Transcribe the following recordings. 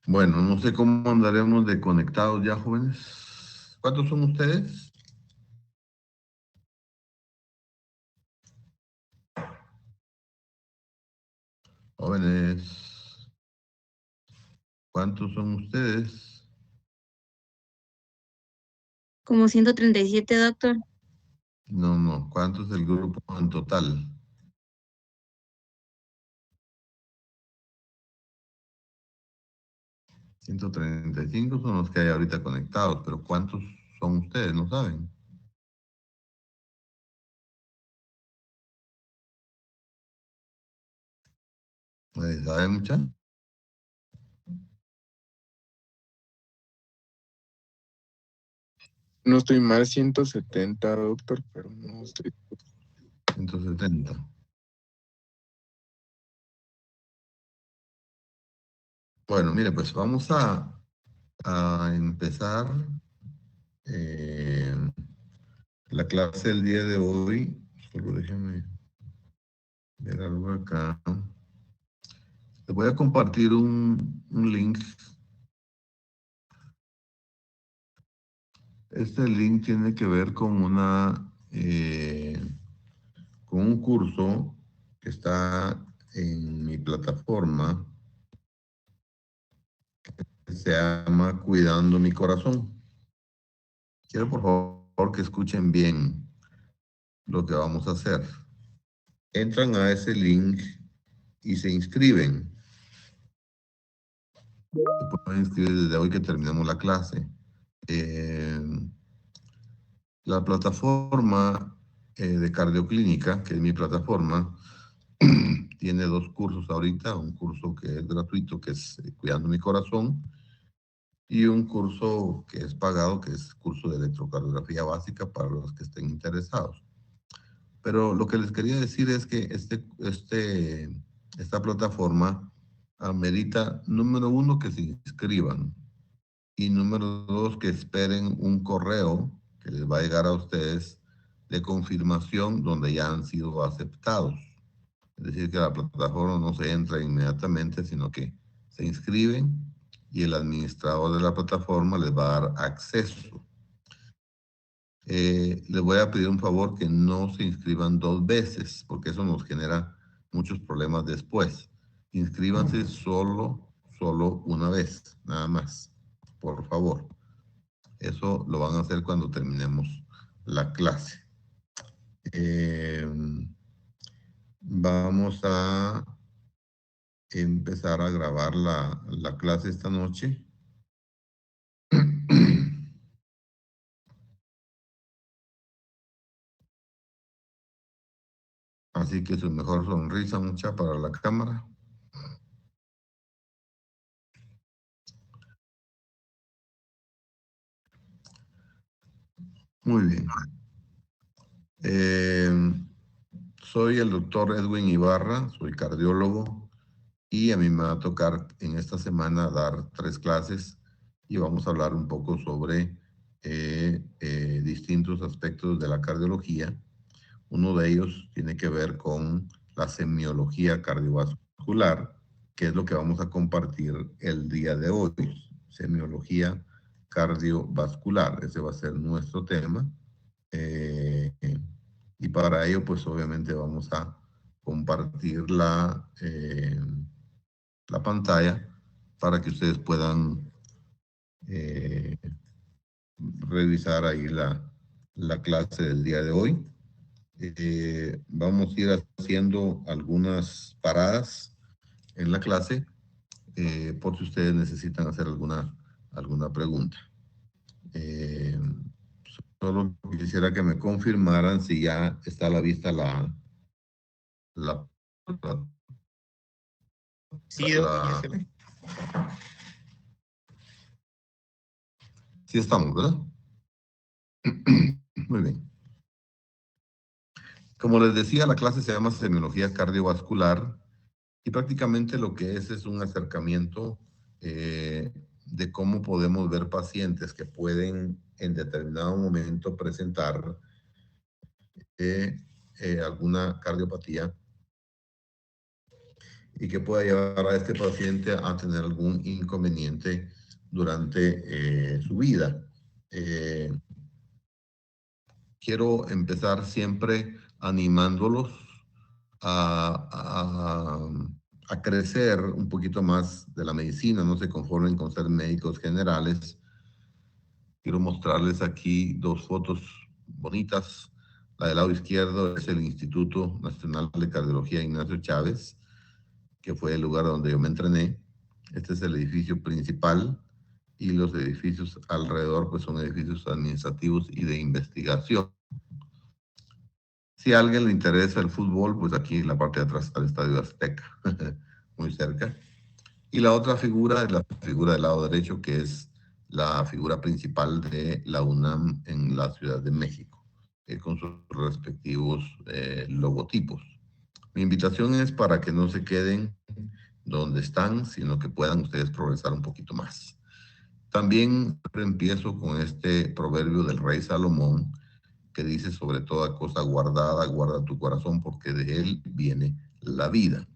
Bueno, no sé cómo andaremos de conectados ya, jóvenes. ¿Cuántos son ustedes? Jóvenes, ¿cuántos son ustedes? Como 137, doctor. No, ¿cuántos del grupo en total? 135 son los que hay ahorita conectados, pero ¿cuántos son ustedes? ¿No saben? ¿Saben mucha? No estoy mal, 170, doctor, pero no estoy. 170. Bueno, mire, pues vamos a empezar la clase del día de hoy. Solo déjenme ver algo acá. Les voy a compartir un link. Este link tiene que ver con con un curso que está en mi plataforma que se llama Cuidando mi Corazón. Quiero por favor que escuchen bien lo que vamos a hacer. Entran a ese link y se inscriben. Se pueden inscribir desde hoy que terminamos la clase. La plataforma de cardioclínica, que es mi plataforma, tiene dos cursos ahorita, un curso que es gratuito, que es Cuidando mi Corazón, y un curso que es pagado, que es curso de electrocardiografía básica para los que estén interesados. Pero lo que les quería decir es que esta plataforma amerita, número uno, que se inscriban, y número dos, que esperen un correo que les va a llegar a ustedes de confirmación donde ya han sido aceptados. Es decir, que la plataforma no se entra inmediatamente, sino que se inscriben y el administrador de la plataforma les va a dar acceso. Les voy a pedir un favor, que no se inscriban dos veces, porque eso nos genera muchos problemas después. Inscríbanse solo una vez, nada más, por favor. Eso lo van a hacer cuando terminemos la clase. Vamos a empezar a grabar la clase esta noche. Así que su mejor sonrisa, mucha, para la cámara. Muy bien. Soy el doctor Edwin Ibarra, soy cardiólogo, y a mí me va a tocar en esta semana dar 3 clases y vamos a hablar un poco sobre distintos aspectos de la cardiología. Uno de ellos tiene que ver con la semiología cardiovascular, que es lo que vamos a compartir el día de hoy. Semiología cardiovascular, ese va a ser nuestro tema. Y para ello, pues obviamente vamos a compartir la pantalla para que ustedes puedan revisar ahí la clase del día de hoy. Vamos a ir haciendo algunas paradas en la clase por si ustedes necesitan hacer alguna pregunta. Solo quisiera que me confirmaran si ya está a la vista la Sí, ya se ve. sí estamos, ¿verdad? Muy bien. Como les decía, la clase se llama Semiología Cardiovascular y prácticamente lo que es un acercamiento de cómo podemos ver pacientes que pueden en determinado momento presentar alguna cardiopatía y que pueda llevar a este paciente a tener algún inconveniente durante su vida. Quiero empezar siempre animándolos a crecer un poquito más de la medicina, no se conformen con ser médicos generales. Quiero mostrarles aquí dos fotos bonitas. La del lado izquierdo es el Instituto Nacional de Cardiología Ignacio Chávez, que fue el lugar donde yo me entrené. Este es el edificio principal y los edificios alrededor pues son edificios administrativos y de investigación. Si a alguien le interesa el fútbol, pues aquí en la parte de atrás está el Estadio Azteca, muy cerca. Y la otra figura es la figura del lado derecho, que es la figura principal de la UNAM en la Ciudad de México, con sus respectivos logotipos. Mi invitación es para que no se queden donde están, sino que puedan ustedes progresar un poquito más. También empiezo con este proverbio del rey Salomón, que dice: sobre toda cosa guardada, guarda tu corazón, porque de él viene la vida.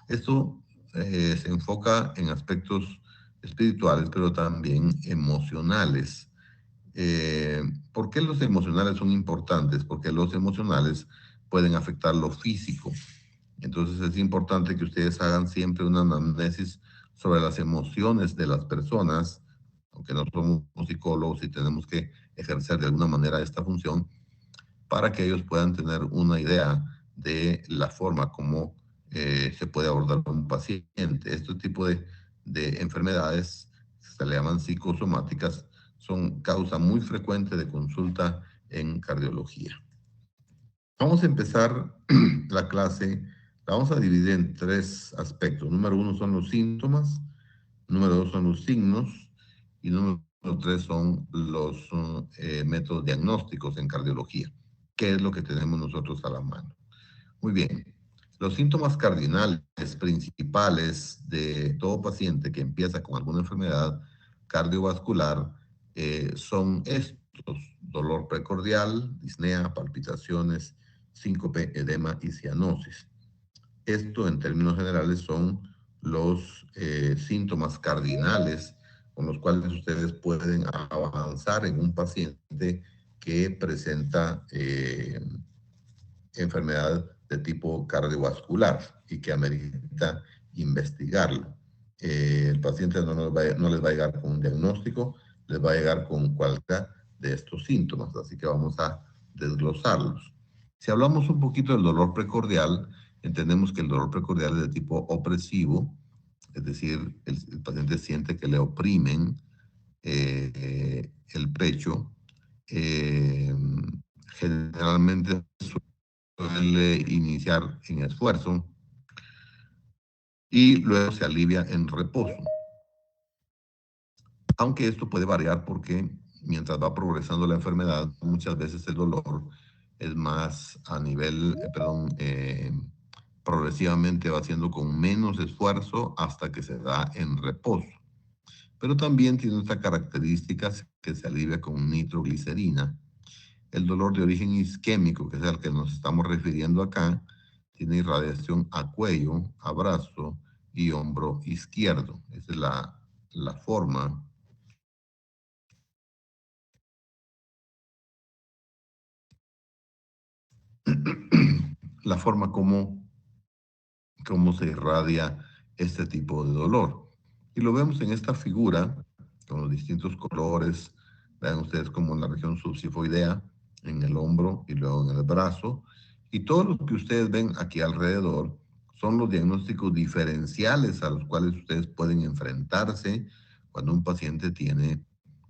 Esto se enfoca en aspectos espirituales, pero también emocionales. ¿Por qué los emocionales son importantes? Porque los emocionales pueden afectar lo físico. Entonces es importante que ustedes hagan siempre una anamnesis sobre las emociones de las personas, aunque no somos psicólogos y tenemos que ejercer de alguna manera esta función, para que ellos puedan tener una idea de la forma como se puede abordar a un paciente. Este tipo de enfermedades, se le llaman psicosomáticas, son causa muy frecuente de consulta en cardiología. Vamos a empezar la clase, la vamos a dividir en tres aspectos. Número uno son los síntomas, número dos son los signos y número tres son los métodos diagnósticos en cardiología. ¿Qué es lo que tenemos nosotros a la mano? Muy bien. Los síntomas cardinales principales de todo paciente que empieza con alguna enfermedad cardiovascular son estos: dolor precordial, disnea, palpitaciones, síncope, edema y cianosis. Esto, en términos generales, son los síntomas cardinales con los cuales ustedes pueden avanzar en un paciente que presenta enfermedad de tipo cardiovascular y que amerita investigarlo. El paciente no les va a llegar con un diagnóstico, les va a llegar con cualquiera de estos síntomas, así que vamos a desglosarlos. Si hablamos un poquito del dolor precordial, entendemos que el dolor precordial es de tipo opresivo, es decir, el paciente siente que le oprimen el pecho. Generalmente suele iniciar en esfuerzo y luego se alivia en reposo. Aunque esto puede variar porque mientras va progresando la enfermedad, muchas veces el dolor es más a nivel, progresivamente va haciendo con menos esfuerzo hasta que se da en reposo. Pero también tiene otra característica, que se alivia con nitroglicerina. El dolor de origen isquémico, que es al que nos estamos refiriendo acá, tiene irradiación a cuello, a brazo y hombro izquierdo. Esa es la forma. La forma como se irradia este tipo de dolor. Y lo vemos en esta figura, con los distintos colores. Vean ustedes como en la región subsifoidea, en el hombro y luego en el brazo. Y todo lo que ustedes ven aquí alrededor son los diagnósticos diferenciales a los cuales ustedes pueden enfrentarse cuando un paciente tiene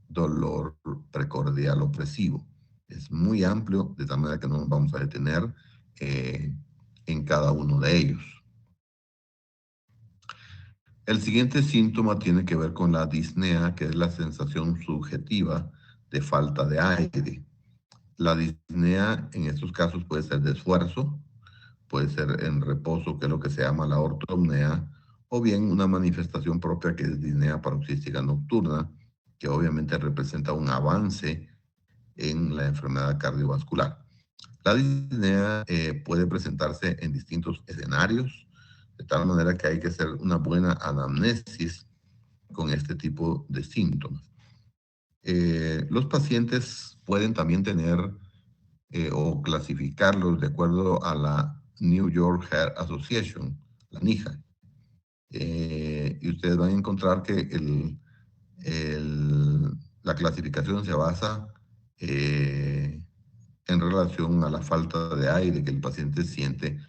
dolor precordial opresivo. Es muy amplio, de tal manera que no nos vamos a detener en cada uno de ellos. El siguiente síntoma tiene que ver con la disnea, que es la sensación subjetiva de falta de aire. La disnea en estos casos puede ser de esfuerzo, puede ser en reposo, que es lo que se llama la ortopnea, o bien una manifestación propia que es disnea paroxística nocturna, que obviamente representa un avance en la enfermedad cardiovascular. La disnea puede presentarse en distintos escenarios, de tal manera que hay que hacer una buena anamnesis con este tipo de síntomas. Los pacientes pueden también tener o clasificarlos de acuerdo a la New York Heart Association, la NIHA. Y ustedes van a encontrar que la clasificación se basa en relación a la falta de aire que el paciente siente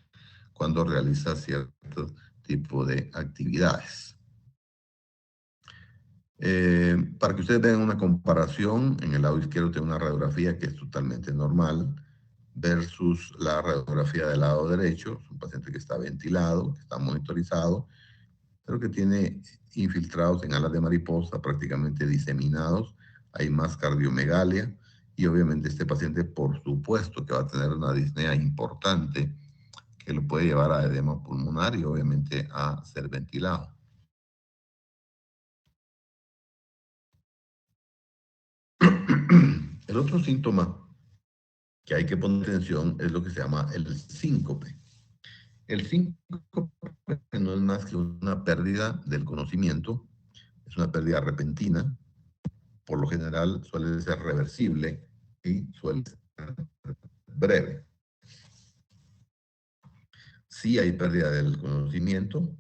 cuando realiza cierto tipo de actividades. Para que ustedes vean una comparación, en el lado izquierdo tengo una radiografía que es totalmente normal versus la radiografía del lado derecho. Es un paciente que está ventilado, que está monitorizado, pero que tiene infiltrados en alas de mariposa prácticamente diseminados. Hay más cardiomegalia y obviamente este paciente, por supuesto, que va a tener una disnea importante que lo puede llevar a edema pulmonar y obviamente a ser ventilado. El otro síntoma que hay que poner atención es lo que se llama el síncope. El síncope no es más que una pérdida del conocimiento, es una pérdida repentina, por lo general suele ser reversible y suele ser breve. Sí hay pérdida del conocimiento,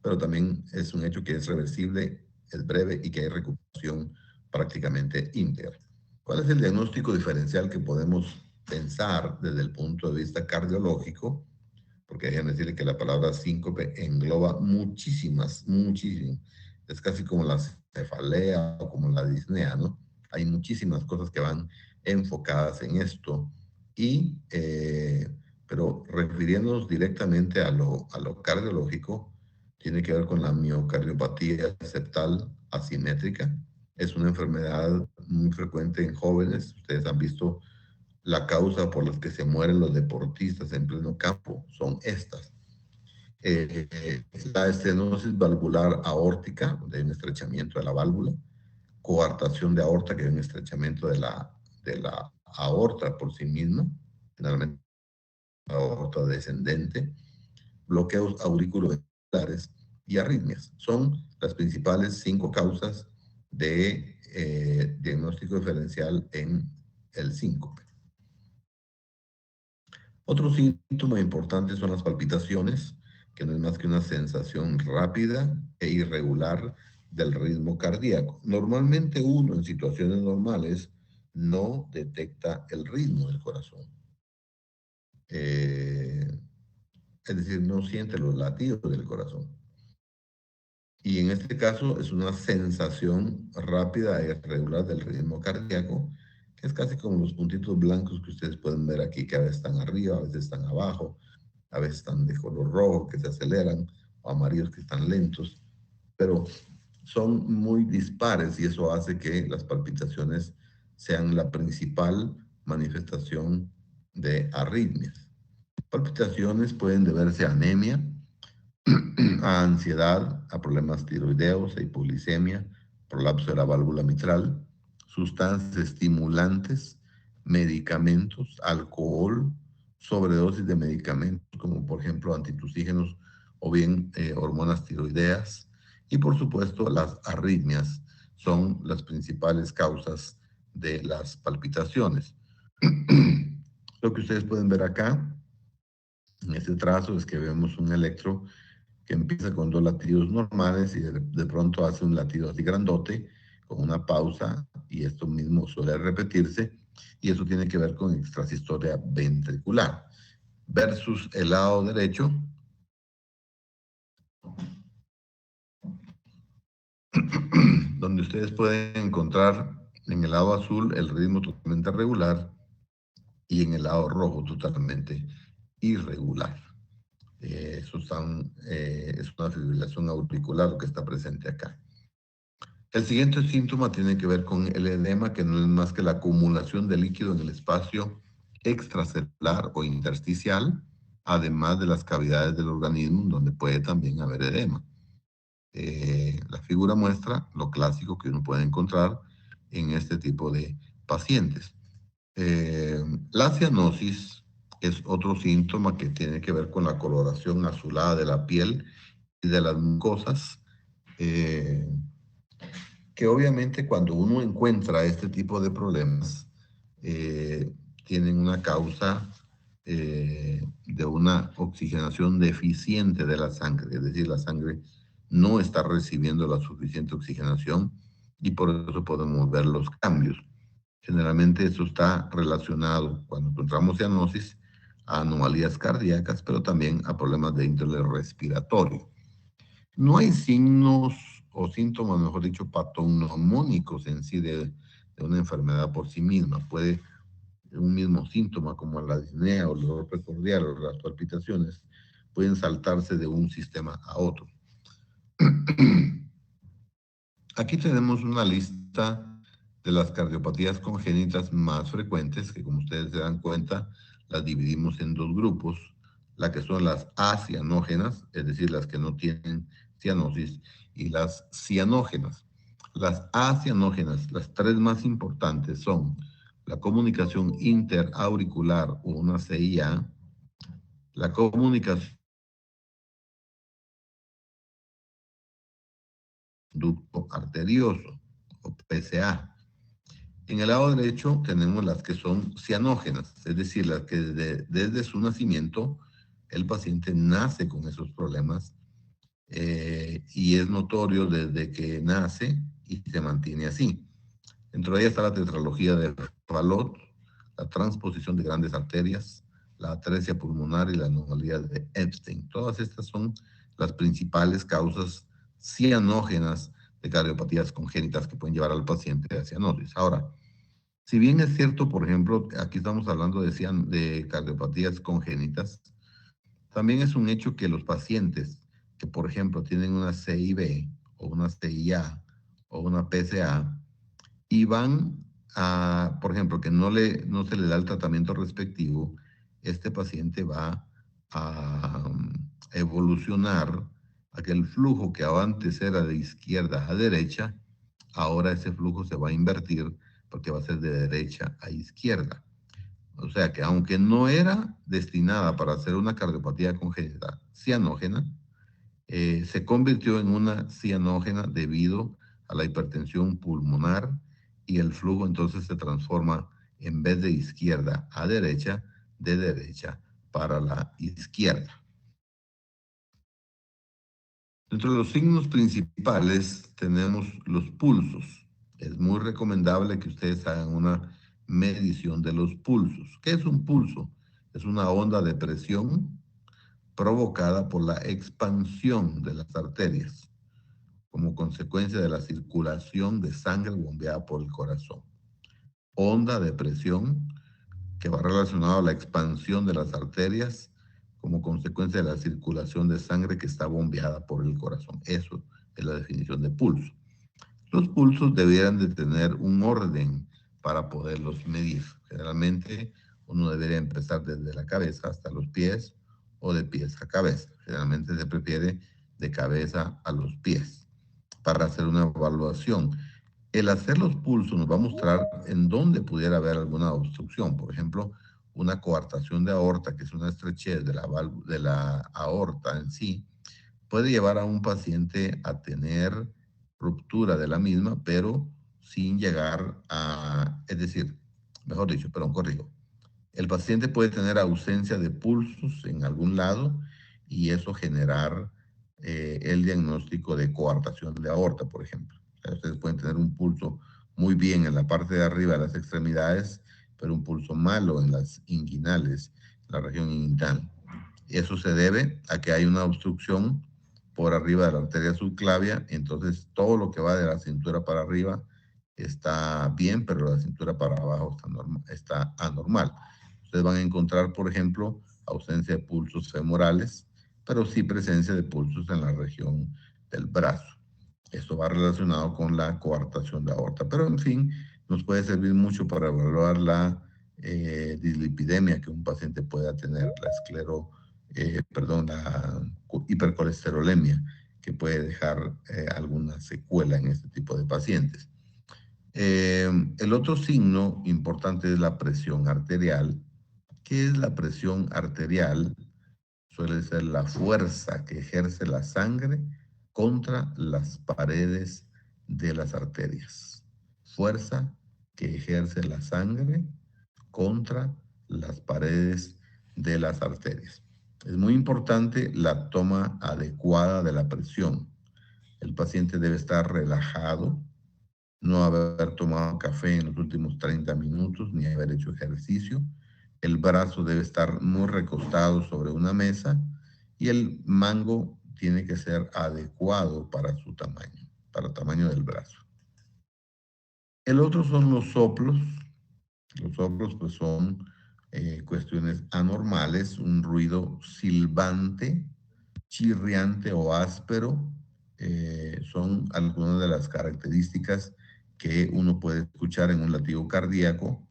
pero también es un hecho que es reversible, es breve y que hay recuperación prácticamente íntegra. ¿Cuál es el diagnóstico diferencial que podemos pensar desde el punto de vista cardiológico? Porque déjenme decirle que la palabra síncope engloba muchísimas. Es casi como la cefalea o como la disnea, ¿no? Hay muchísimas cosas que van enfocadas en esto. Pero refiriéndonos directamente a lo cardiológico, tiene que ver con la miocardiopatía septal asimétrica. Es una enfermedad muy frecuente en jóvenes. Ustedes han visto la causa por la que se mueren los deportistas en pleno campo. Son estas. La estenosis valvular aórtica, donde hay un estrechamiento de la válvula, coartación de aorta, que hay un estrechamiento de la aorta por sí misma, generalmente la aorta descendente, bloqueos auriculoventriculares y arritmias. Son las principales 5 causas de diagnóstico diferencial en el síncope. Otro síntoma importante son las palpitaciones, que no es más que una sensación rápida e irregular del ritmo cardíaco. Normalmente uno en situaciones normales no detecta el ritmo del corazón. Es decir, no siente los latidos del corazón. Y en este caso es una sensación rápida e irregular del ritmo cardíaco, que es casi como los puntitos blancos que ustedes pueden ver aquí, que a veces están arriba, a veces están abajo, a veces están de color rojo, que se aceleran, o amarillos que están lentos, pero son muy dispares y eso hace que las palpitaciones sean la principal manifestación de arritmias. Palpitaciones pueden deberse a anemia, a ansiedad, a problemas tiroideos, a hipoglicemia, prolapso de la válvula mitral, sustancias estimulantes medicamentos, alcohol, sobredosis de medicamentos, como por ejemplo antitusígenos o bien hormonas tiroideas. Y por supuesto, las arritmias son las principales causas de las palpitaciones. Lo que ustedes pueden ver acá, en este trazo, es que vemos un electro que empieza con 2 latidos normales y de pronto hace un latido así grandote, con una pausa, y esto mismo suele repetirse, y eso tiene que ver con extrasistolia ventricular. Versus el lado derecho, donde ustedes pueden encontrar en el lado azul el ritmo totalmente regular y en el lado rojo totalmente irregular. Eso es una fibrilación auricular lo que está presente acá. El siguiente síntoma tiene que ver con el edema, que no es más que la acumulación de líquido en el espacio extracelular o intersticial, además de las cavidades del organismo, donde puede también haber edema. La figura muestra lo clásico que uno puede encontrar en este tipo de pacientes. La cianosis es otro síntoma que tiene que ver con la coloración azulada de la piel y de las mucosas, que obviamente cuando uno encuentra este tipo de problemas, tienen una causa de una oxigenación deficiente de la sangre, es decir, la sangre no está recibiendo la suficiente oxigenación y por eso podemos ver los cambios. Generalmente eso está relacionado, cuando encontramos cianosis, a anomalías cardíacas, pero también a problemas de índole respiratorio. No hay signos o síntomas, mejor dicho, patognomónicos en sí de una enfermedad por sí misma. Puede un mismo síntoma como la disnea o el dolor precordial o las palpitaciones pueden saltarse de un sistema a otro. Aquí tenemos una lista de las cardiopatías congénitas más frecuentes, que como ustedes se dan cuenta, las dividimos en 2 grupos, las que son las acianógenas, es decir, las que no tienen cianosis, y las cianógenas. Las acianógenas, las 3 más importantes son la comunicación interauricular o una CIA, la comunicación ducto arterioso o PCA. En el lado derecho tenemos las que son cianógenas, es decir, las que desde su nacimiento el paciente nace con esos problemas y es notorio desde que nace y se mantiene así. Dentro de ella está la tetralogía de Fallot, la transposición de grandes arterias, la atresia pulmonar y la anomalía de Epstein. Todas estas son las principales causas cianógenas de cardiopatías congénitas que pueden llevar al paciente a cianosis. Ahora, si bien es cierto, por ejemplo, aquí estamos hablando de cardiopatías congénitas, también es un hecho que los pacientes que, por ejemplo, tienen una CIB o una CIA o una PCA y van a, por ejemplo, que no se le da el tratamiento respectivo, este paciente va a evolucionar a que el flujo que antes era de izquierda a derecha, ahora ese flujo se va a invertir porque va a ser de derecha a izquierda. O sea que aunque no era destinada para hacer una cardiopatía congénita cianógena, se convirtió en una cianógena debido a la hipertensión pulmonar y el flujo entonces se transforma en vez de izquierda a derecha, de derecha para la izquierda. Dentro de los signos principales tenemos los pulsos. Es muy recomendable que ustedes hagan una medición de los pulsos. ¿Qué es un pulso? Es una onda de presión provocada por la expansión de las arterias como consecuencia de la circulación de sangre bombeada por el corazón. Onda de presión que va relacionada a la expansión de las arterias como consecuencia de la circulación de sangre que está bombeada por el corazón. Eso es la definición de pulso. Los pulsos debieran de tener un orden para poderlos medir. Generalmente uno debería empezar desde la cabeza hasta los pies o de pies a cabeza. Generalmente se prefiere de cabeza a los pies para hacer una evaluación. El hacer los pulsos nos va a mostrar en dónde pudiera haber alguna obstrucción. Por ejemplo, una coartación de aorta, que es una estrechez de la aorta en sí, puede llevar a un paciente a tener ruptura de la misma, pero sin llegar a, es decir, mejor dicho, perdón, corrijo. El paciente puede tener ausencia de pulsos en algún lado y eso generar el diagnóstico de coartación de aorta, por ejemplo. O sea, ustedes pueden tener un pulso muy bien en la parte de arriba de las extremidades, pero un pulso malo en las inguinales, la región inguinal. Eso se debe a que hay una obstrucción por arriba de la arteria subclavia, entonces todo lo que va de la cintura para arriba está bien, pero la cintura para abajo está anormal. Ustedes van a encontrar, por ejemplo, ausencia de pulsos femorales, pero sí presencia de pulsos en la región del brazo. Esto va relacionado con la coartación de aorta, pero en fin, nos puede servir mucho para evaluar la dislipidemia que un paciente pueda tener, la hipercolesterolemia, que puede dejar alguna secuela en este tipo de pacientes. El otro signo importante es la presión arterial. ¿Qué es la presión arterial? Suele ser la fuerza que ejerce la sangre contra las paredes de las arterias. Fuerza que ejerce la sangre contra las paredes de las arterias. Es muy importante la toma adecuada de la presión. El paciente debe estar relajado, no haber tomado café en los últimos 30 minutos, ni haber hecho ejercicio. El brazo debe estar muy recostado sobre una mesa y el mango tiene que ser adecuado para su tamaño, para el tamaño del brazo. El otro son los soplos. Los soplos pues son cuestiones anormales, un ruido silbante, chirriante o áspero, son algunas de las características que uno puede escuchar en un latido cardíaco.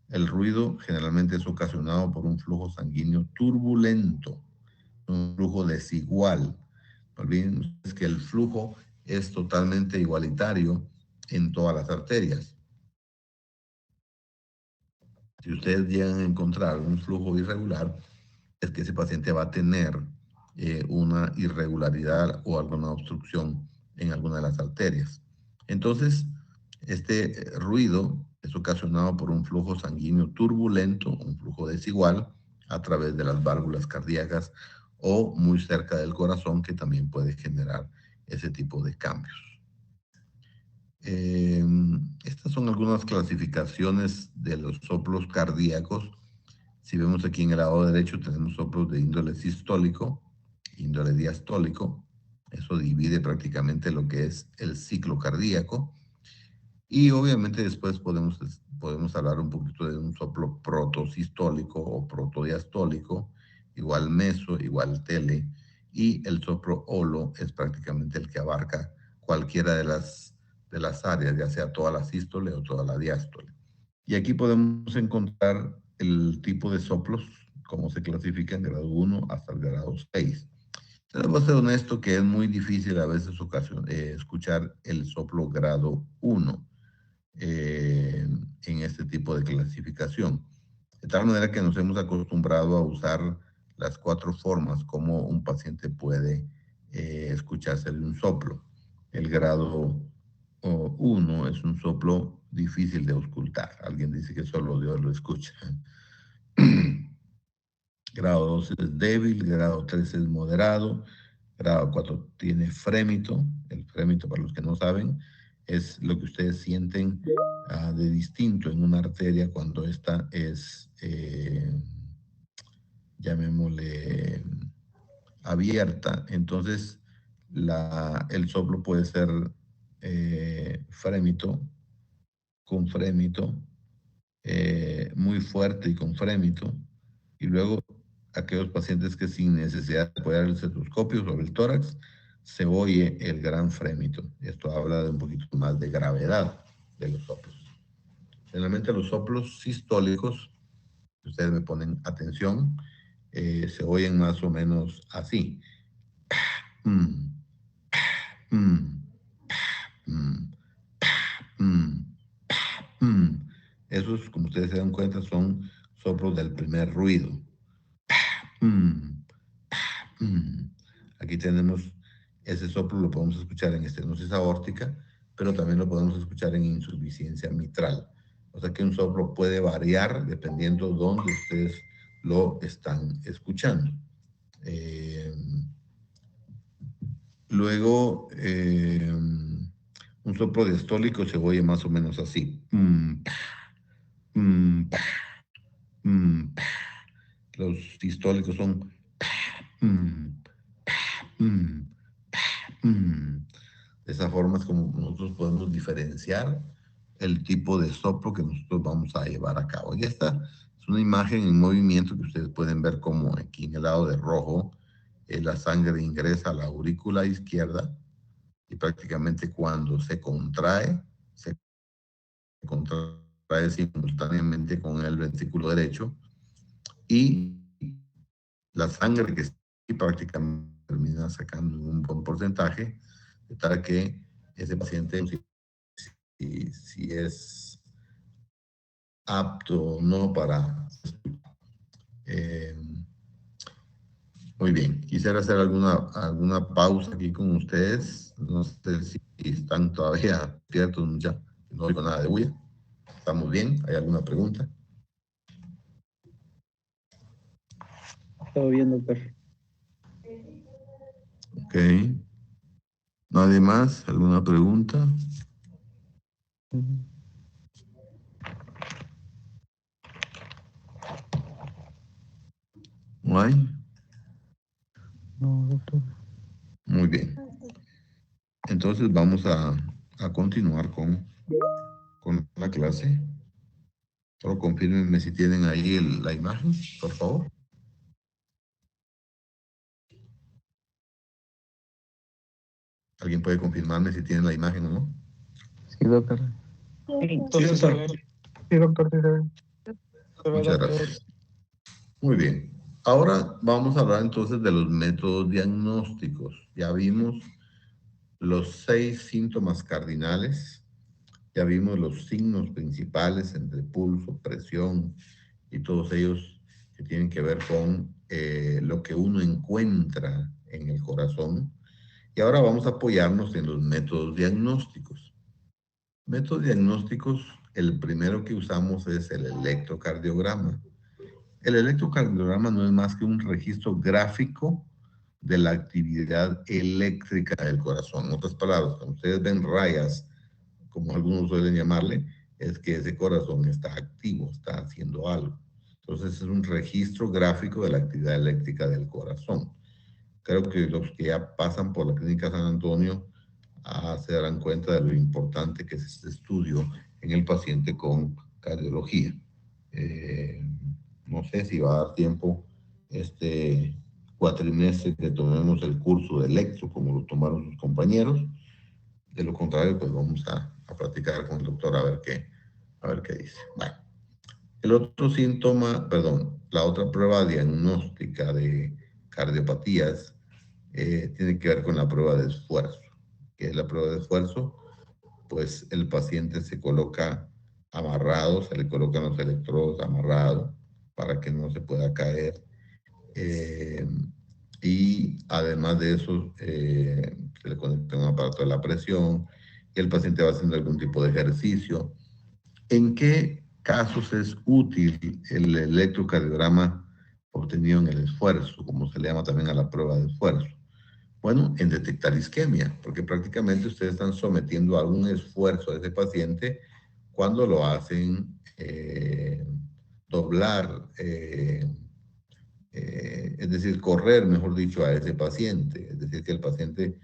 El ruido generalmente es ocasionado por un flujo sanguíneo turbulento, un flujo desigual. No olviden ustedes que el flujo es totalmente igualitario en todas las arterias. Si ustedes llegan a encontrar un flujo irregular, es que ese paciente va a tener una irregularidad o alguna obstrucción en alguna de las arterias. Entonces, este ruido es ocasionado por un flujo sanguíneo turbulento, un flujo desigual a través de las válvulas cardíacas o muy cerca del corazón, que también puede generar ese tipo de cambios. Estas son algunas clasificaciones de los soplos cardíacos. Si vemos aquí en el lado derecho, tenemos soplos de índole sistólico, índole diastólico. Eso divide prácticamente lo que es el ciclo cardíaco. Y obviamente después podemos hablar un poquito de un soplo protosistólico o protodiastólico, igual meso, igual tele. Y el soplo holo es prácticamente el que abarca cualquiera de las áreas, ya sea toda la sístole o toda la diástole. Y aquí podemos encontrar el tipo de soplos, cómo se clasifican de grado 1 hasta el grado 6. Debo ser honesto que es muy difícil a veces escuchar el soplo grado 1 en este tipo de clasificación. De tal manera que nos hemos acostumbrado a usar las 4 formas como un paciente puede escucharse de un soplo. El grado 1 es un soplo difícil de auscultar. Alguien dice que solo Dios lo escucha. Grado 2 es débil, grado 3 es moderado, grado 4 tiene frémito. El frémito, para los que no saben, es lo que ustedes sienten de distinto en una arteria cuando esta es, llamémosle, abierta. Entonces, el soplo puede ser frémito, con frémito, muy fuerte y con frémito, y luego aquellos pacientes que sin necesidad de apoyar el estetoscopio sobre el tórax, se oye el gran frémito. Esto habla de un poquito más de gravedad de los soplos. Generalmente los soplos sistólicos, ustedes me ponen atención, se oyen más o menos así. esos, como ustedes se dan cuenta, son soplos del primer ruido. Aquí tenemos ese soplo, lo podemos escuchar en estenosis aórtica, pero también lo podemos escuchar en insuficiencia mitral. O sea que un soplo puede variar dependiendo de dónde ustedes lo están escuchando. Luego, un soplo diastólico se oye más o menos así. Los distólicos son de esa forma es como nosotros podemos diferenciar el tipo de soplo que nosotros vamos a llevar a cabo. Y esta es una imagen en movimiento que ustedes pueden ver como aquí en el lado de rojo, la sangre ingresa a la aurícula izquierda y prácticamente cuando se contrae simultáneamente con el ventrículo derecho y la sangre que prácticamente termina sacando un buen porcentaje, de tal que ese paciente, si es apto o no para... muy bien, quisiera hacer alguna pausa aquí con ustedes. No sé si están todavía despiertos, ya no oigo nada de bulla. ¿Estamos bien? ¿Hay alguna pregunta? Todo bien, doctor. Ok. ¿Nadie más? ¿Alguna pregunta? ¿No hay? No, doctor. Muy bien. Entonces vamos a continuar con la clase. Solo confírmenme si tienen ahí la imagen, por favor. ¿Alguien puede confirmarme si tienen la imagen o no? Sí, doctor. Sí, doctor. Sí, doctor. Muchas gracias. Muy bien. Ahora vamos a hablar entonces de los métodos diagnósticos. Ya vimos los 6 síntomas cardinales. Ya vimos los signos principales entre pulso, presión y todos ellos que tienen que ver con lo que uno encuentra en el corazón. Y ahora vamos a apoyarnos en los métodos diagnósticos. Métodos diagnósticos, el primero que usamos es el electrocardiograma. El electrocardiograma no es más que un registro gráfico de la actividad eléctrica del corazón. En otras palabras, cuando ustedes ven rayas, como algunos suelen llamarle, es que ese corazón está activo, está haciendo algo. Entonces es un registro gráfico de la actividad eléctrica del corazón. Creo que los que ya pasan por la Clínica San Antonio se darán cuenta de lo importante que es este estudio en el paciente con cardiología. No sé si va a dar tiempo este cuatrimestre que tomemos el curso de electro como lo tomaron sus compañeros. De lo contrario, pues vamos a platicar con el doctor a ver qué dice. Bueno, el otro síntoma, perdón, la otra prueba diagnóstica de cardiopatías tiene que ver con la prueba de esfuerzo. ¿Qué es la prueba de esfuerzo? Pues el paciente se coloca amarrado, se le colocan los electrodos amarrados para que no se pueda caer. Y además de eso, se le conecta un aparato de la presión y el paciente va haciendo algún tipo de ejercicio. ¿En qué casos es útil el electrocardiograma obtenido en el esfuerzo, como se le llama también a la prueba de esfuerzo? Bueno, en detectar isquemia, porque prácticamente ustedes están sometiendo a algún esfuerzo a ese paciente cuando lo hacen doblar, es decir, correr, mejor dicho, a ese paciente. Es decir, que el paciente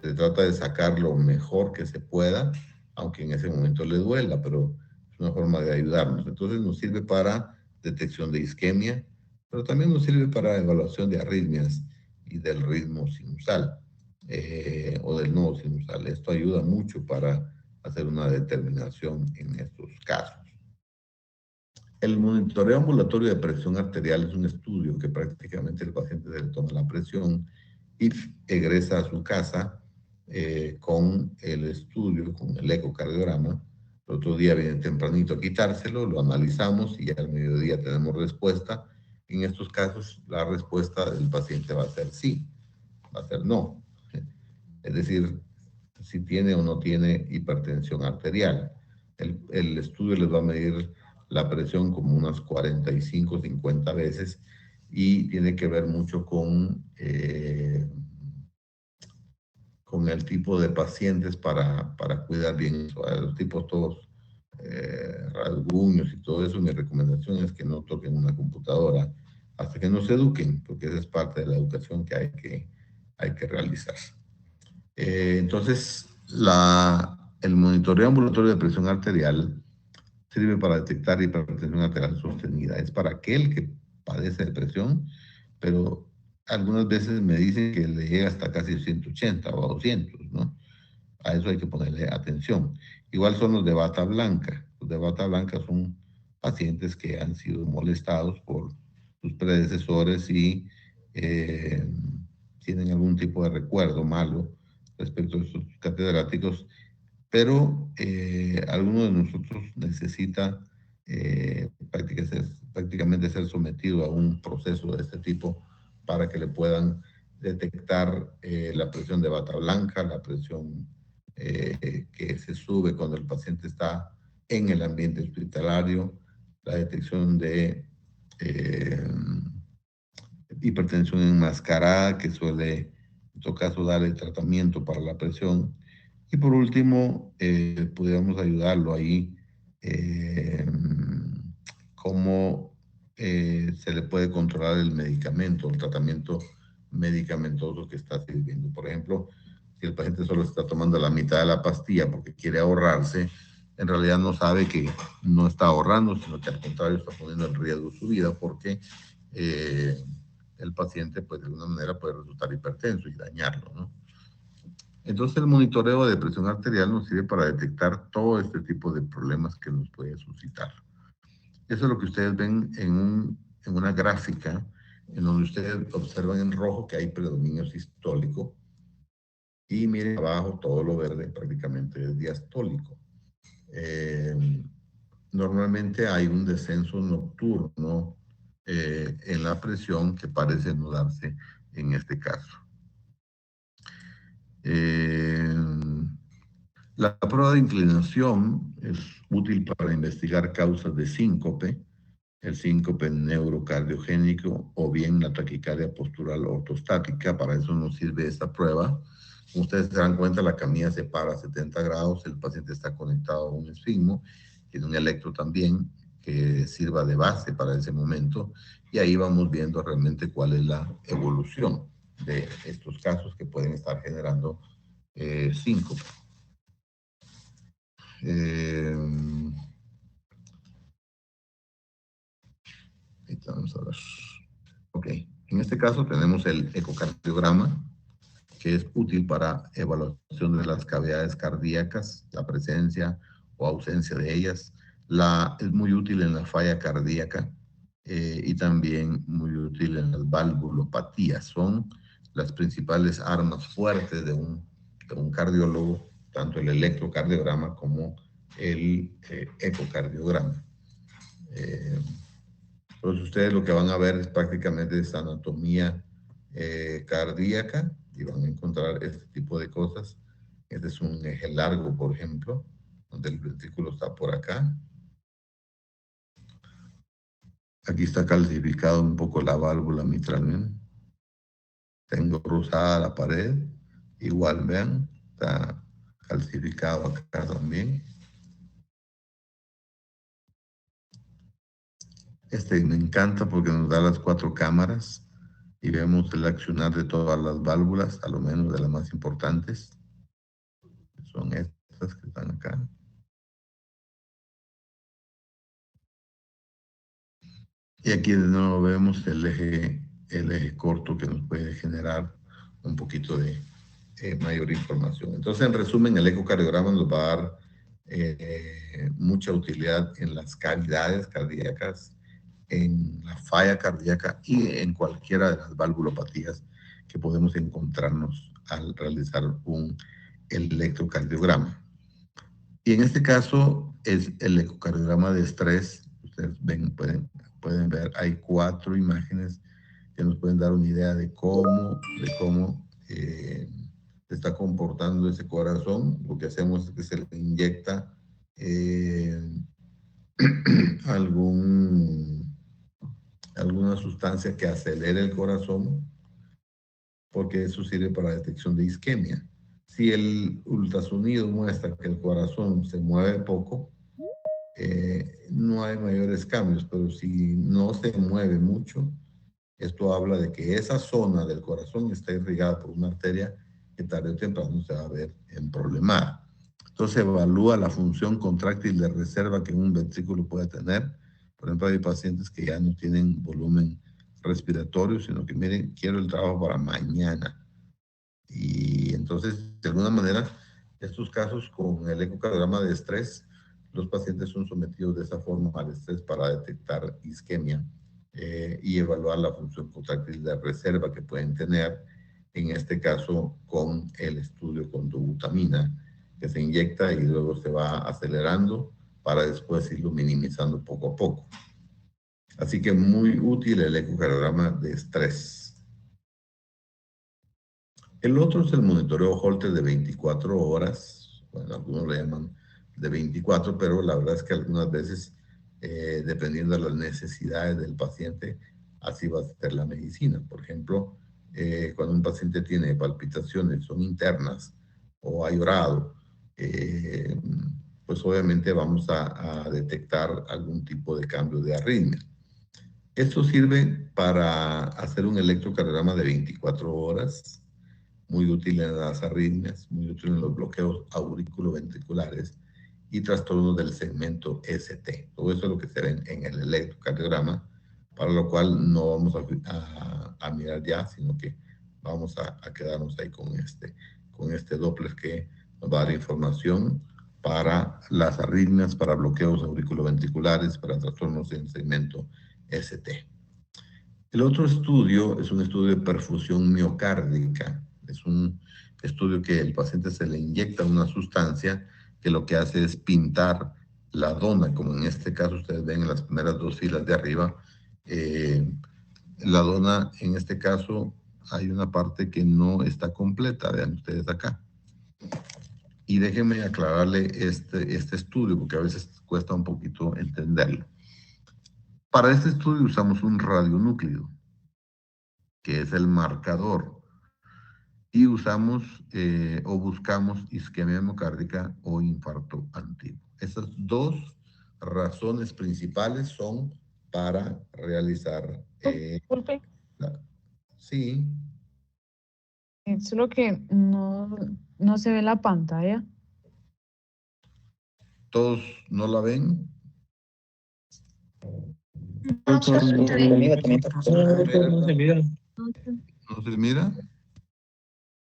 se trata de sacar lo mejor que se pueda, aunque en ese momento le duela, pero es una forma de ayudarnos. Entonces nos sirve para detección de isquemia, pero también nos sirve para evaluación de arritmias y del ritmo sinusal o del nodo sinusal. Esto ayuda mucho para hacer una determinación en estos casos. El monitoreo ambulatorio de presión arterial es un estudio que prácticamente el paciente se le toma la presión y egresa a su casa con el estudio, con el ecocardiograma, El otro día viene tempranito a quitárselo, lo analizamos y al mediodía tenemos respuesta. En estos casos, la respuesta del paciente va a ser sí, va a ser no. Es decir, si tiene o no tiene hipertensión arterial. El estudio les va a medir la presión como unas 45, 50 veces y tiene que ver mucho con el tipo de pacientes para cuidar bien eso. A los tipos todos rasguños y todo eso, mi recomendación es que no toquen una computadora hasta que no se eduquen, porque esa es parte de la educación que hay que realizar. Entonces, el monitoreo ambulatorio de presión arterial sirve para detectar hipertensión arterial sostenida. Es para aquel que padece de presión, pero algunas veces me dicen que le llega hasta casi 180 o a 200, ¿no? A eso hay que ponerle atención. Igual son los de bata blanca. Los de bata blanca son pacientes que han sido molestados por sus predecesores y tienen algún tipo de recuerdo malo respecto a sus catedráticos, pero alguno de nosotros necesita prácticamente ser sometido a un proceso de este tipo para que le puedan detectar la presión de bata blanca, la presión que se sube cuando el paciente está en el ambiente hospitalario, la detección de hipertensión enmascarada, que suele en todo caso dar el tratamiento para la presión. Y por último, pudiéramos ayudarlo ahí, cómo se le puede controlar el medicamento, el tratamiento medicamentoso que está sirviendo. Por ejemplo, si el paciente solo está tomando la mitad de la pastilla porque quiere ahorrarse, en realidad no sabe que no está ahorrando, sino que al contrario está poniendo en riesgo su vida porque el paciente, pues de alguna manera puede resultar hipertenso y dañarlo, ¿no? Entonces el monitoreo de presión arterial nos sirve para detectar todo este tipo de problemas que nos puede suscitar. Eso es lo que ustedes ven en una gráfica en donde ustedes observan en rojo que hay predominio sistólico y miren abajo todo lo verde prácticamente es diastólico. Normalmente hay un descenso nocturno en la presión que parece no darse en este caso. La prueba de inclinación es útil para investigar causas de síncope, el síncope neurocardiogénico o bien la taquicardia postural ortostática. Para eso nos sirve esta prueba. Como ustedes se dan cuenta, la camilla se para a 70 grados, el paciente está conectado a un esfigmo, tiene un electro también que sirva de base para ese momento y ahí vamos viendo realmente cuál es la evolución de estos casos que pueden estar generando síncope. Vamos a ver. Ok, en este caso tenemos el ecocardiograma, que es útil para evaluación de las cavidades cardíacas, la presencia o ausencia de ellas. Es muy útil en la falla cardíaca y también muy útil en las valvulopatías. Son las principales armas fuertes de un cardiólogo, tanto el electrocardiograma como el ecocardiograma. Entonces ustedes lo que van a ver es prácticamente esa anatomía cardíaca y van a encontrar este tipo de cosas. Este es un eje largo, por ejemplo, donde el ventrículo está por acá. Aquí está calcificado un poco la válvula mitral, ¿ven? Tengo rosada la pared. Igual, vean, está calcificado acá también. Este me encanta porque nos da las 4 cámaras y vemos el accionar de todas las válvulas, a lo menos de las más importantes. Son estas que están acá. Y aquí de nuevo vemos el eje corto que nos puede generar un poquito de mayor información. Entonces, en resumen, el ecocardiograma nos va a dar mucha utilidad en las cavidades cardíacas, en la falla cardíaca y en cualquiera de las valvulopatías que podemos encontrarnos al realizar un electrocardiograma. Y en este caso es el ecocardiograma de estrés. Ustedes ven, pueden ver, hay 4 imágenes que nos pueden dar una idea de cómo se está comportando ese corazón. Lo que hacemos es que se le inyecta alguna sustancia que acelere el corazón, porque eso sirve para la detección de isquemia. Si el ultrasonido muestra que el corazón se mueve poco, no hay mayores cambios, pero si no se mueve mucho, esto habla de que esa zona del corazón está irrigada por una arteria que tarde o temprano se va a ver en problemada. Entonces evalúa la función contráctil de reserva que un ventrículo puede tener. Por ejemplo, hay pacientes que ya no tienen volumen respiratorio, sino que miren, quiero el trabajo para mañana. Y entonces, de alguna manera, estos casos con el ecocardiograma de estrés, los pacientes son sometidos de esa forma al estrés para detectar isquemia y evaluar la función contráctil de reserva que pueden tener, en este caso con el estudio con dobutamina, que se inyecta y luego se va acelerando para después irlo minimizando poco a poco. Así que muy útil el ecocardiograma de estrés. El otro es el monitoreo Holter de 24 horas. Bueno, algunos le llaman de 24, pero la verdad es que algunas veces, dependiendo de las necesidades del paciente, así va a ser la medicina. Por ejemplo, cuando un paciente tiene palpitaciones, son internas o ha llorado, pues obviamente vamos a detectar algún tipo de cambio de arritmia. Esto sirve para hacer un electrocardiograma de 24 horas, muy útil en las arritmias, muy útil en los bloqueos auriculoventriculares y trastornos del segmento ST. Todo eso es lo que se ve en el electrocardiograma, para lo cual no vamos a mirar ya, sino que vamos a quedarnos ahí con este Doppler que nos va a dar información para las arritmias, para bloqueos auriculoventriculares, para trastornos del segmento ST. El otro estudio es un estudio de perfusión miocárdica. Es un estudio que el paciente se le inyecta una sustancia que lo que hace es pintar la dona, como en este caso ustedes ven en las primeras 2 filas de arriba. La dona, en este caso, hay una parte que no está completa, vean ustedes acá. Y déjenme aclararle este estudio, porque a veces cuesta un poquito entenderlo. Para este estudio usamos un radionúclido, que es el marcador, y usamos o buscamos isquemia hemocárdica o infarto antiguo. Esas 2 razones principales son para realizar... Disculpe, sí, solo que no se ve la pantalla. ¿todos no la ven? Doctor, no se mira. ¿No se mira?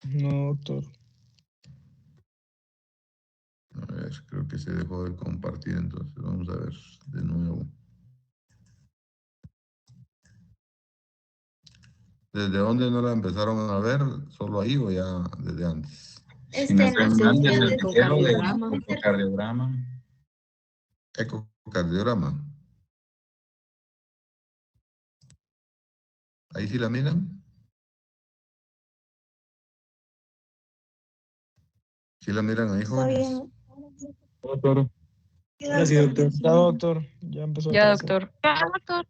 No, doctor. A ver, creo que se dejó de compartir, entonces vamos a ver de nuevo. ¿Desde dónde no la empezaron a ver? ¿Solo ahí o ya desde antes? En la sesión del ecocardiograma. Ecocardiograma. ¿Ahí sí la miran? ¿Sí la miran ahí, jóvenes? Doctor. Gracias, doctor. Ya, doctor. Ya empezó a Ya, aparecer. doctor.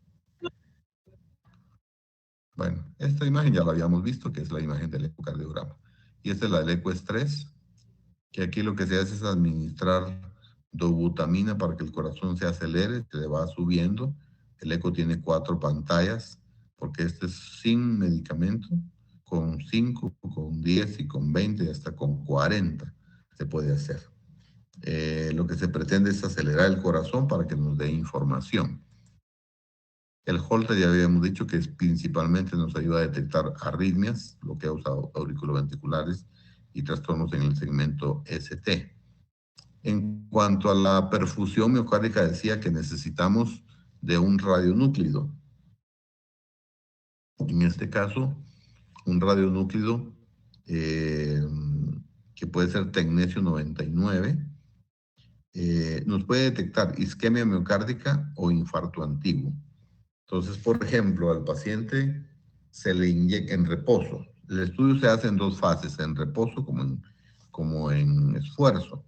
Bueno, esta imagen ya la habíamos visto, que es la imagen del ecocardiograma. Y esta es la del ecoestrés, que aquí lo que se hace es administrar dobutamina para que el corazón se acelere, se le va subiendo. El eco tiene 4 pantallas, porque este es sin medicamento, con 5, con 10 y con 20 y hasta con 40 se puede hacer. Lo que se pretende es acelerar el corazón para que nos dé información. El Holter ya habíamos dicho que principalmente nos ayuda a detectar arritmias, bloqueos auriculoventriculares y trastornos en el segmento ST. En cuanto a la perfusión miocárdica, decía que necesitamos de un radionúclido. En este caso, un radionúclido que puede ser tecnesio 99 nos puede detectar isquemia miocárdica o infarto antiguo. Entonces, por ejemplo, al paciente se le inyecta en reposo. El estudio se hace en dos fases, en reposo como en esfuerzo.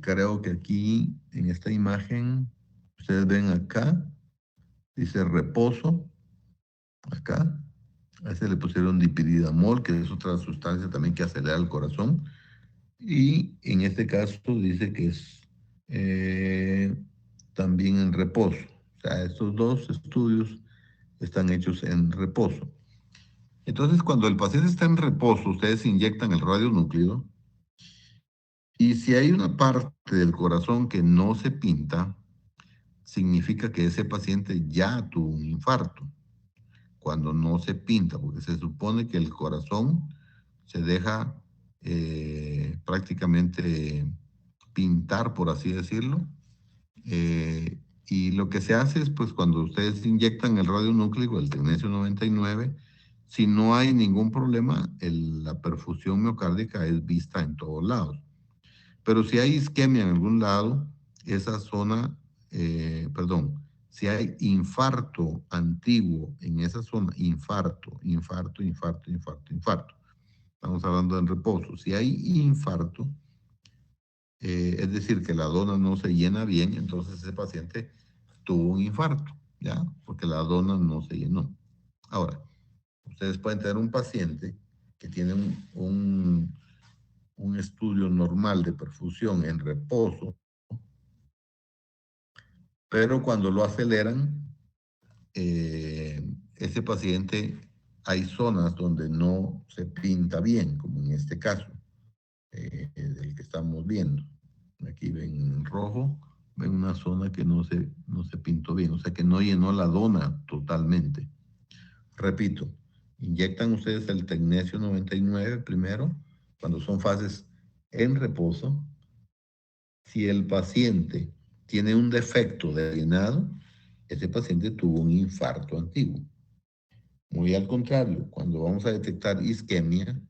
Creo que aquí, en esta imagen, ustedes ven acá, dice reposo, acá. A ese le pusieron dipyridamol, que es otra sustancia también que acelera el corazón. Y en este caso dice que es también en reposo. O sea, estos dos estudios están hechos en reposo. Entonces, cuando el paciente está en reposo, ustedes inyectan el radionúclido y si hay una parte del corazón que no se pinta, significa que ese paciente ya tuvo un infarto. Cuando no se pinta, porque se supone que el corazón se deja prácticamente pintar, por así decirlo. Y lo que se hace es, pues, cuando ustedes inyectan el radionúclido, el tecnesio 99, si no hay ningún problema, la perfusión miocárdica es vista en todos lados. Pero si hay isquemia en algún lado, esa zona, si hay infarto antiguo en esa zona, infarto. Estamos hablando en reposo. Si hay infarto, es decir, que la dona no se llena bien, entonces ese paciente tuvo un infarto, ¿ya? Porque la dona no se llenó. Ahora, ustedes pueden tener un paciente que tiene un estudio normal de perfusión en reposo, pero cuando lo aceleran, ese paciente, hay zonas donde no se pinta bien, como en este caso, del que estamos viendo. Aquí ven en rojo, ven una zona que no se pintó bien, o sea que no llenó la dona totalmente. Repito, inyectan ustedes el tecnesio 99 primero, cuando son fases en reposo. Si el paciente tiene un defecto de llenado, ese paciente tuvo un infarto antiguo. Muy al contrario, cuando vamos a detectar isquemia,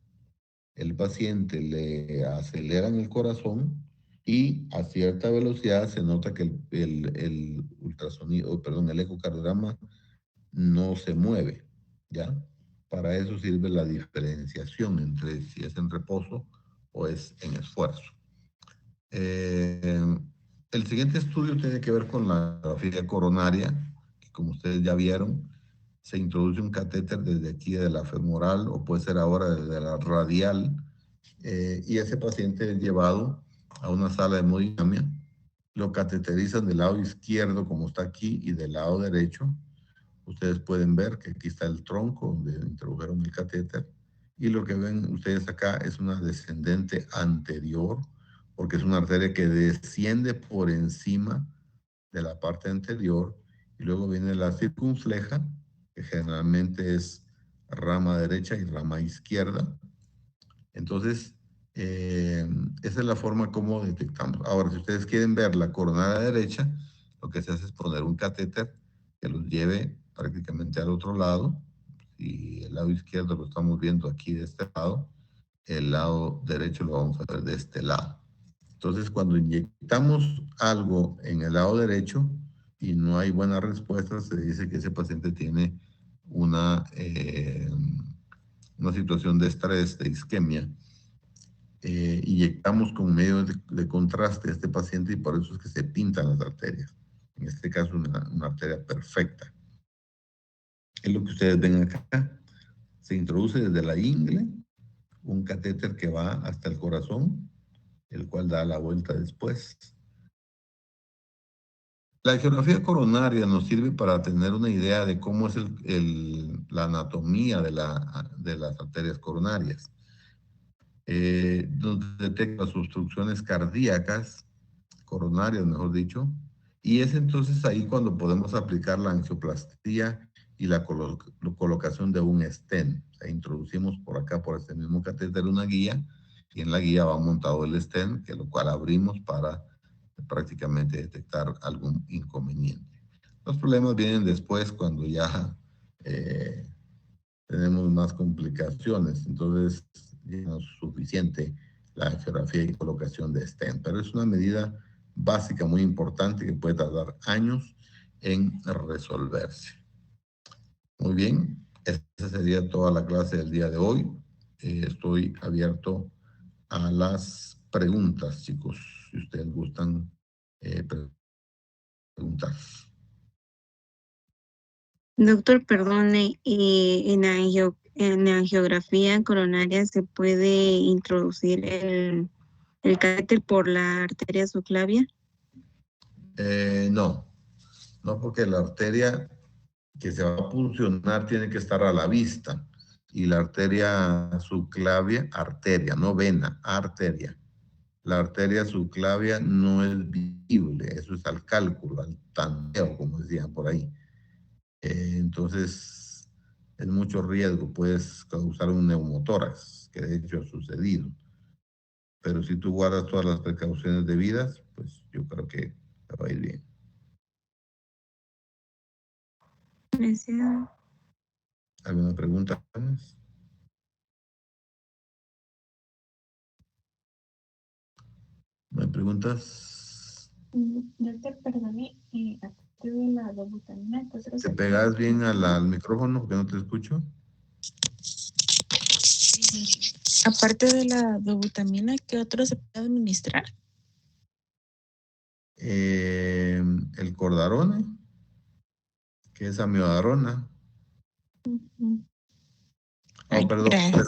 el paciente le aceleran el corazón y a cierta velocidad se nota que el ultrasonido, perdón, el ecocardiograma no se mueve, ¿ya? Para eso sirve la diferenciación entre si es en reposo o es en esfuerzo. El siguiente estudio tiene que ver con la radiografía coronaria, que como ustedes ya vieron, se introduce un catéter desde aquí de la femoral o puede ser ahora desde la radial, y ese paciente es llevado a una sala de hemodinamia, lo cateterizan del lado izquierdo como está aquí y del lado derecho. Ustedes pueden ver que aquí está el tronco donde introdujeron el catéter y lo que ven ustedes acá es una descendente anterior porque es una arteria que desciende por encima de la parte anterior y luego viene la circunfleja, que generalmente es rama derecha y rama izquierda. Entonces, esa es la forma como detectamos. Ahora, si ustedes quieren ver la coronaria derecha, lo que se hace es poner un catéter que los lleve prácticamente al otro lado. Si el lado izquierdo lo estamos viendo aquí de este lado, el lado derecho lo vamos a ver de este lado. Entonces, cuando inyectamos algo en el lado derecho y no hay buena respuesta, se dice que ese paciente tiene una situación de estrés, de isquemia. Inyectamos con medio de contraste a este paciente y por eso es que se pintan las arterias. En este caso, una arteria perfecta. Es lo que ustedes ven acá. Se introduce desde la ingle un catéter que va hasta el corazón, el cual da la vuelta después. La geografía coronaria nos sirve para tener una idea de cómo es la anatomía de las arterias coronarias. Nos detecta las obstrucciones cardíacas, coronarias mejor dicho, y es entonces ahí cuando podemos aplicar la angioplastía y la colocación de un stent. O sea, introducimos por acá, por este mismo catéter, una guía, y en la guía va montado el stent, que lo cual abrimos para prácticamente detectar algún inconveniente. Los problemas vienen después cuando ya tenemos más complicaciones, entonces ya no es suficiente la angiografía y colocación de stent, pero es una medida básica muy importante que puede tardar años en resolverse. Muy bien, esa sería toda la clase del día de hoy. Estoy abierto a las preguntas, chicos, si ustedes gustan preguntar. Doctor, perdone, en la angiografía coronaria se puede introducir el catéter por la arteria subclavia. No, no, porque la arteria que se va a puncionar tiene que estar a la vista. Y la arteria subclavia, arteria, no vena, arteria. La arteria subclavia no es visible, eso es al cálculo, al tanteo, como decían por ahí. Entonces, es mucho riesgo, puedes causar un neumotórax, que de hecho ha sucedido. Pero si tú guardas todas las precauciones debidas, pues yo creo que te va a ir bien. Gracias. ¿Alguna pregunta más? ¿Me preguntas? Doctor, perdone, aparte de la dobutamina, entonces... ¿Te pegas bien al micrófono que no te escucho? Aparte de la dobutamina, ¿qué otro se puede administrar? El cordarone, que es amiodarona. Ay, Oh, perdón, gracias.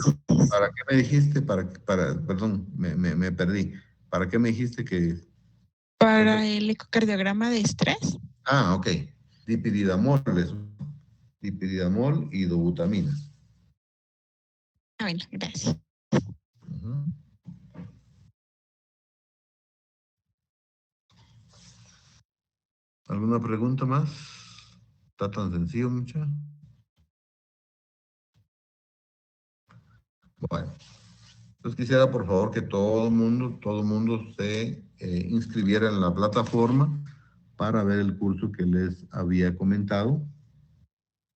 ¿para qué me dijiste? Perdón, me perdí. ¿Para qué me dijiste que...? Para el ecocardiograma de estrés. Ah, ok. Dipiridamol, dipiridamol y dobutamina. Ah, bueno, gracias. Ujú. ¿Alguna pregunta más? ¿Está tan sencillo, mucha? Bueno, entonces quisiera por favor que todo el mundo se inscribiera en la plataforma para ver el curso que les había comentado.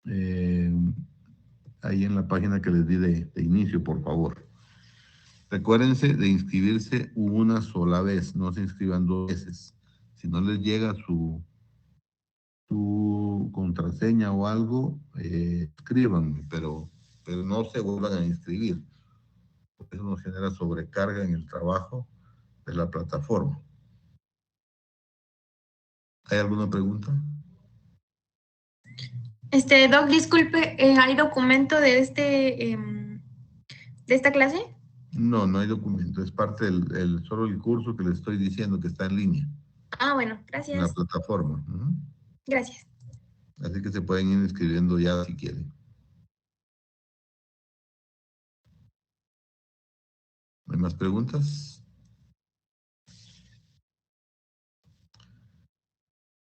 Ahí en la página que les di de inicio, por favor. Recuérdense de inscribirse una sola vez, no se inscriban 2 veces. Si no les llega su contraseña o algo, escríbanme, pero no se vuelvan a inscribir. Porque eso nos genera sobrecarga en el trabajo de la plataforma. ¿Hay alguna pregunta? Doc, disculpe, ¿hay documento de de esta clase? No, no hay documento. Es parte solo el curso que les estoy diciendo que está en línea, Ah, bueno, en la gracias. plataforma. Ujú. Gracias. Así que se pueden ir inscribiendo ya si quieren. ¿No hay más preguntas?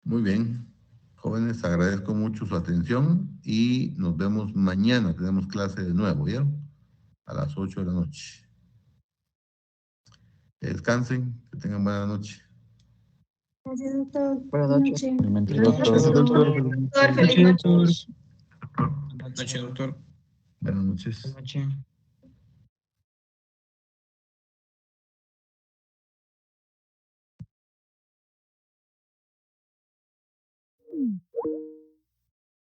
Muy bien. Jóvenes, agradezco mucho su atención y nos vemos mañana. Tenemos clase de nuevo, ¿ya? A las 8 de la noche. Que descansen, que tengan buena noche. Gracias, doctor. Buenas noches. Gracias, doctor. Doctor, Buenas feliz noches, noche. doctor. Buenas noches, doctor. Buenas noches. Buenas noches.